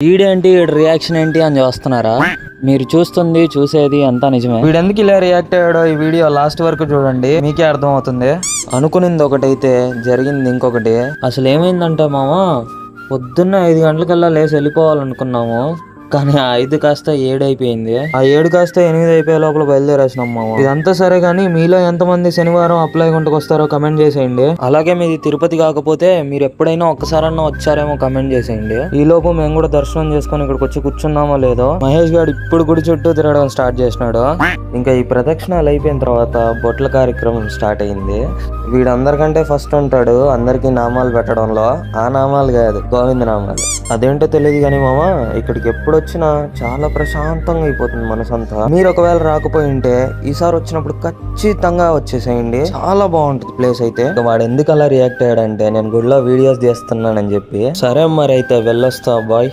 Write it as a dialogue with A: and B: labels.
A: వీడేంటి వీడి రియాక్షన్ ఏంటి అని చూస్తున్నారా? మీరు చూసేది అంతా నిజమే. వీడెందుకు ఇలా రియాక్ట్ అయ్యాడో ఈ వీడియో లాస్ట్ వరకు చూడండి, మీకే అర్థం అవుతుంది. అనుకునింది ఒకటైతే జరిగింది ఇంకొకటి. అసలు ఏమైందంటే మామ, పొద్దున్న 5 గంటలకల్లా లేచి వెళ్ళిపోవాలనుకున్నాము, కానీ ఆ 5 కాస్త 7 అయిపోయింది. ఆ 7 కాస్త 8 అయిపోయే లోపల బయలుదేరేసినాం మామ. ఇదంతా సరే కానీ మీలో ఎంతమంది శనివారం అప్లై గుంటకు వస్తారో కమెంట్ చేసేయండి. అలాగే మీది తిరుపతి కాకపోతే మీరు ఎప్పుడైనా ఒక్కసారన్నా వచ్చారేమో కమెంట్ చేసేయండి. ఈ లోపు మేము కూడా దర్శనం చేసుకుని ఇక్కడికి వచ్చి కూర్చున్నామో లేదో. మహేష్ గారు ఇప్పుడు గుడి చుట్టూ తిరగడం స్టార్ట్ చేసినాడు. ఇంకా ఈ ప్రదక్షిణాలు అయిపోయిన తర్వాత బొట్ల కార్యక్రమం స్టార్ట్ అయింది. వీడు అందరికంటే ఫస్ట్ ఉంటాడు అందరికి నామాలు పెట్టడంలో. ఆ నామాలు కాదు, గోవింద నామాలు. అదేంటో తెలియదు కానీ మామ, ఇక్కడికి ఎప్పుడు వచ్చినా చాలా ప్రశాంతంగా అయిపోతుంది మనసంతా. మీరు ఒకవేళ రాకపోయి ఉంటే ఈసారి వచ్చినప్పుడు ఖచ్చితంగా వచ్చేసేయండి, చాలా బాగుంటుంది ప్లేస్ అయితే. వాడు ఎందుకు అలా రియాక్ట్ అయ్యాడంటే నేను గుడిలో వీడియోస్ చేస్తున్నానని చెప్పి. సరే మరి అయితే వెళ్ళొస్తా, బాయ్.